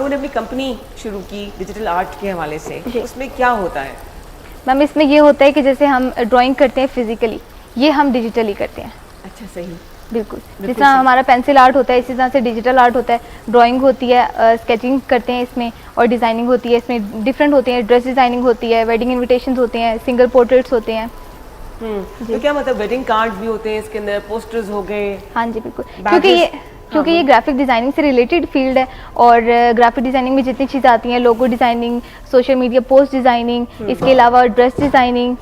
उन्होंने अपनी कंपनी शुरू की डिजिटल आर्ट के हवाले से, उसमें क्या होता है? मैम इसमें ये होता है कि जैसे हम ड्राइंग करते हैं फिजिकली, ये हम डिजिटली करते हैं। अच्छा, सही, बिल्कुल। जिस तरह हमारा पेंसिल आर्ट होता है इसी तरह से डिजिटल आर्ट होता है। ड्राइंग होती है, स्केचिंग करते हैं इसमें, और डिज़ाइनिंग होती है इसमें। डिफरेंट होते हैं, ड्रेस डिज़ाइनिंग होती है, वेडिंग इनविटेशंस होते हैं, सिंगल पोर्ट्रेट्स होते हैं। तो क्या मतलब वेडिंग कार्ड भी होते हैं इसके अंदर, पोस्टर्स हो गए? हाँ जी बिल्कुल, क्योंकि ये ग्राफिक डिज़ाइनिंग से रिलेटेड फील्ड है, और ग्राफिक डिज़ाइनिंग में जितनी चीज़ें आती हैं, logo designing, social media post designing, इसके अलावा ड्रेस डिज़ाइनिंग,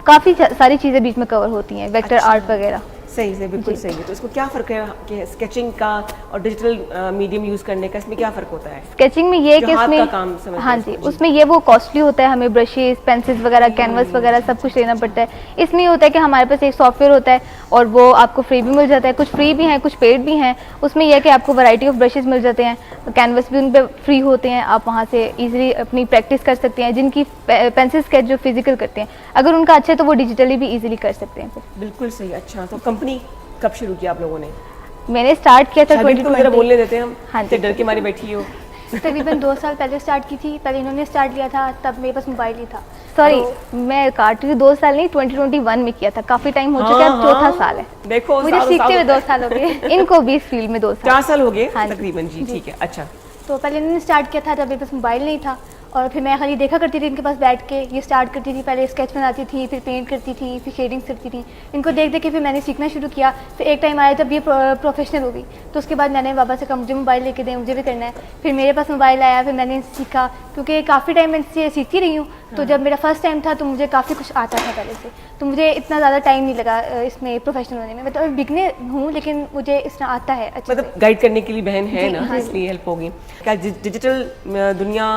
काफ़ी सारी चीज़ें बीच में कवर होती हैं, वेक्टर आर्ट वगैरह। सही से, बिल्कुल सही है। तो इसको क्या फ़र्क है कि स्केचिंग का और डिजिटल मीडियम यूज़ करने का, इसमें क्या फ़र्क होता है? स्केचिंग में ये है कि इसमें हाँ जी, उसमें ये वो कॉस्टली होता है, हमें ब्रशेस, पेंसिल्स वगैरह, कैनवस वगैरह सब कुछ लेना पड़ता है। इसमें ये होता है कि हमारे पास एक सॉफ्टवेयर होता है और वो आपको फ्री भी मिल जाता है, कुछ फ्री भी हैं कुछ पेड भी हैं। उसमें यह है कि आपको वैरायटी ऑफ ब्रशेस मिल जाते हैं, कैनवस भी उन पर फ्री होते हैं, आप वहाँ से ईजिली अपनी प्रैक्टिस कर सकते हैं। जिनकी पेंसिल स्केच जो फिजिकल करते हैं, अगर उनका अच्छा है तो वो डिजिटली भी ईजिली कर सकते हैं। बिल्कुल सही। अच्छा, तो कंपनी कब शुरू किया आप लोगों ने? मैंने स्टार्ट किया था 2020। बोलने देते हैं हम, हाँ जी, डर के मारे बैठी हो। तकरीबन 2 साल पहले स्टार्ट की थी। पहले इन्होंने स्टार्ट किया था, तब मेरे पास मोबाइल ही था। सॉरी मैं काट रही हूँ, 2 साल नहीं, 2021 में किया था। काफी टाइम हो चुका है, अब चौथा साल है। देखो मुझे सीखते हुए 2 साल हो गए। इनको भी इस फील्ड में 2 साल 4 साल हो गए तकरीबन। जी ठीक है। अच्छा, तो पहले इन्होंने स्टार्ट किया था, तब मेरे पास मोबाइल नहीं था, और फिर मैं खाली देखा करती थी इनके पास बैठ के। ये स्टार्ट करती थी, पहले स्केच बनाती थी, फिर पेंट करती थी, फिर शेडिंग्स करती थी। इनको देख देख के फिर मैंने सीखना शुरू किया। फिर एक टाइम आया जब ये प्रोफेशनल हो गई, तो उसके बाद मैंने बाबा से कहा मुझे मोबाइल लेके दें, मुझे भी करना है। फिर मेरे पास मोबाइल आया, फिर मैंने सीखा, क्योंकि काफ़ी टाइम मैं इससे सीखती रही हूँ। तो जब मेरा फर्स्ट टाइम था तो मुझे काफ़ी कुछ आता था पहले से, तो मुझे इतना ज़्यादा टाइम नहीं लगा इसमें प्रोफेशनल होने में। मैं तो बिगनर हूँ, लेकिन मुझे इसमें आता है अच्छे मतलब गाइड करने के लिए बहन है ना, इसलिए हेल्प होगी। क्या डिजिटल दुनिया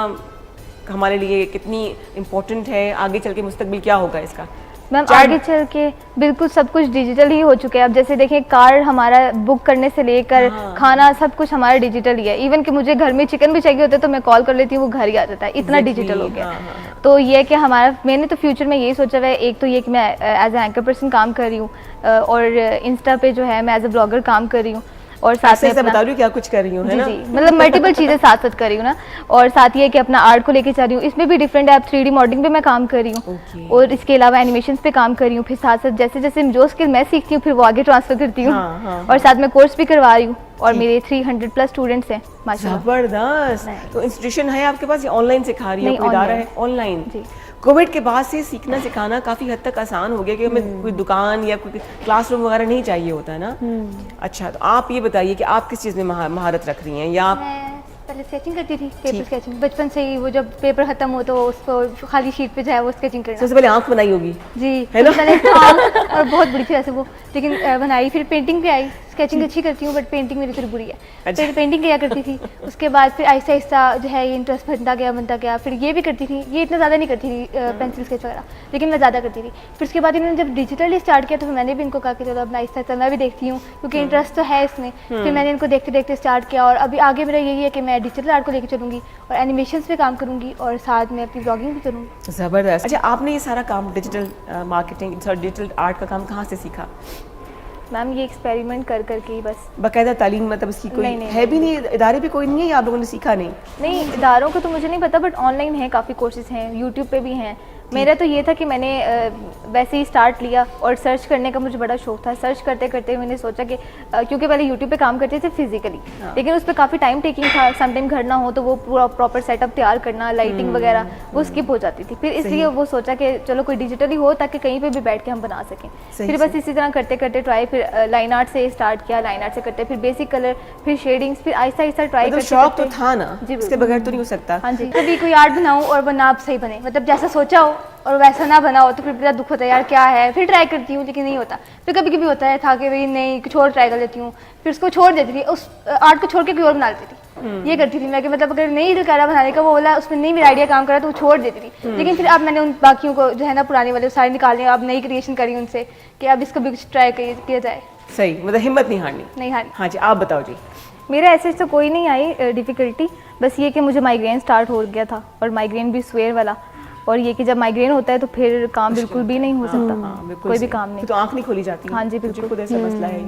हमारे लिए कितनी इम्पोर्टेंट है? आगे चल के मुस्तकबिल क्या होगा इसका? मैम आगे चल के बिल्कुल सब कुछ डिजिटल ही हो चुका है। अब जैसे देखें, कार हमारा बुक करने से लेकर खाना सब कुछ हमारा डिजिटल ही है। इवन कि मुझे घर में चिकन भी चाहिए होता है तो मैं कॉल कर लेती हूँ, वो घर ही आ जाता है, इतना डिजिटल हो गया। तो ये है कि हमारा, मैंने तो फ्यूचर में यही सोचा हुआ है, एक तो ये कि मैं एज ए एंकर पर्सन काम कर रही हूँ, और इंस्टा पे जो है मैं एज ए ब्लॉगर काम कर रही हूँ, और साथ में बता रही हूँ क्या कुछ कर रही हूँ, है ना? जी, मतलब मल्टीपल चीजें साथ साथ कर रही हूँ ना। और साथ ये कि अपना आर्ट को लेके चल रही हूँ, इसमें भी डिफरेंट ऐप 3D मॉडलिंग पे मैं काम कर रही हूँ, और इसके अलावा एनिमेशंस पे काम कर रही हूँ। फिर साथ साथ जैसे जैसे जो स्किल मैं सीखती हूँ फिर वो आगे ट्रांसफर करती हूँ, और साथ में कोर्स भी करवा रही हूँ, और मेरे 300+ स्टूडेंट्स हैं माशाल्लाह। जबरदस्त। तो इंस्टीट्यूशन है आपके पास या ऑनलाइन सिखा रही है? कोई इदारा है ऑनलाइन? जी। कोविड के बाद से सीखना सिखाना काफ़ी हद तक आसान हो गया, कि हमें कोई दुकान या कोई क्लासरूम वगैरह नहीं चाहिए होता है ना। अच्छा, तो आप ये बताइए कि आप किस चीज़ में महारत रख रही हैं? या आप पहले स्केचिंग करती थी, पेपर स्केचिंग बचपन से ही। वो जब पेपर खत्म हो तो उसको खाली शीट पे जो है वो स्केचिंग करना। सबसे पहले आंख बनाई होगी? जी, है ना? और बहुत बुरी थी वैसे वो, लेकिन बनाई। फिर पेंटिंग पे आई। स्केचिंग अच्छी करती हूँ, बट पेंटिंग मेरी थोड़ी बुरी है। अच्छा। फिर पेंटिंग किया करती थी, उसके बाद फिर आहिस्ता आहिस्ता जो है ये इंटरेस्ट बनता गया। फिर ये भी करती थी, ये इतना ज़्यादा नहीं करती थी पेंसिल स्केच वगैरह, लेकिन मैं ज़्यादा करती थी। फिर उसके बाद इन्होंने जब डिजिटली स्टार्ट किया तो फिर मैंने भी इनको कहा कि चलो अब आहिस्ता आहिस्ता मैं भी देखती हूँ, क्योंकि इंटरेस्ट तो है इसमें। फिर मैंने इनको देखते देखते स्टार्ट किया, और अभी आगे मेरा यही है कि मैं डिजिटल आर्ट को लेकर चलूँगी, और एनिमेशंस पे काम करूँगी, और साथ में अपनी ब्लॉगिंग भी करूँगी। ज़बरदस्त। अच्छा, आपने ये सारा काम डिजिटल मार्केटिंग, डिजिटल आर्ट का काम कहाँ से सीखा? मैम ये एक्सपेरिमेंट कर करके ही बस। बाकायदा तालीम मतलब इसकी कोई है भी नहीं, इदारे भी कोई नहीं है, या आप लोगों ने सीखा नहीं? नहीं, इदारों का तो मुझे नहीं पता, बट ऑनलाइन है, काफ़ी कोर्सेज हैं, यूट्यूब पे भी हैं। मेरा तो ये था कि मैंने वैसे ही स्टार्ट लिया, और सर्च करने का मुझे बड़ा शौक था। सर्च करते करते मैंने सोचा कि क्योंकि पहले यूट्यूब पे काम करते थे फिजिकली, लेकिन उस पर काफ़ी टाइम टेकिंग था। समटाइम घर ना हो तो वो पूरा प्रॉपर सेटअप तैयार करना, लाइटिंग वगैरह वो स्किप हो जाती थी। फिर इसलिए वो सोचा कि चलो कोई डिजिटली हो ताकि कहीं पर भी बैठ के हम बना सकें। फिर बस इसी तरह करते करते ट्राई, फिर लाइन आर्ट से स्टार्ट किया, लाइन आर्ट से करते फिर बेसिक कलर, फिर शेडिंग्स, फिर आहिस्ता आहिस्ता ट्राई करते। शौक तो था ना, इसके बगैर तो नहीं हो सकता। हाँ जी, कभी कोई आर्ट बनाऊँ और वो ना सही बने, मतलब जैसा सोचा हो और वैसा ना बना हो, तो फिर बड़ा दुख होता है यार क्या है। फिर ट्राई करती हूँ लेकिन नहीं होता। फिर कभी कभी होता है था कि भाई नहीं कुछ और ट्राई कर लेती हूँ, फिर उसको छोड़ देती थी, उस आर्ट को छोड़ के कोई और बना लेती थी। ये करती थी मैं, कि मतलब अगर नहीं दिल कर रहा बनाने का, वो बोला उसमें नहीं मेरा आइडिया काम कर रहा तो वो छोड़ देती थी। लेकिन फिर अब मैंने उन बाकियों को जो है ना पुराने वाले सारे निकाले, अब नई क्रिएशन करी उनसे कि अब इसको भी कुछ ट्राई किया जाए। सही, मतलब हिम्मत नहीं हारनी। नहीं हारनी। हाँ जी, आप बताओ जी। मेरा ऐसे तो कोई नहीं आई डिफ़िकल्टी, बस ये कि मुझे माइग्रेन स्टार्ट हो गया था, और माइग्रेन भी स्वेयर वाला, और ये कि जब माइग्रेन होता है तो फिर काम बिल्कुल भी नहीं हो सकता। कोई भी काम नहीं, तो आंख नहीं खोली जाती। हाँ जी बिल्कुल। खुद ऐसा मसला है।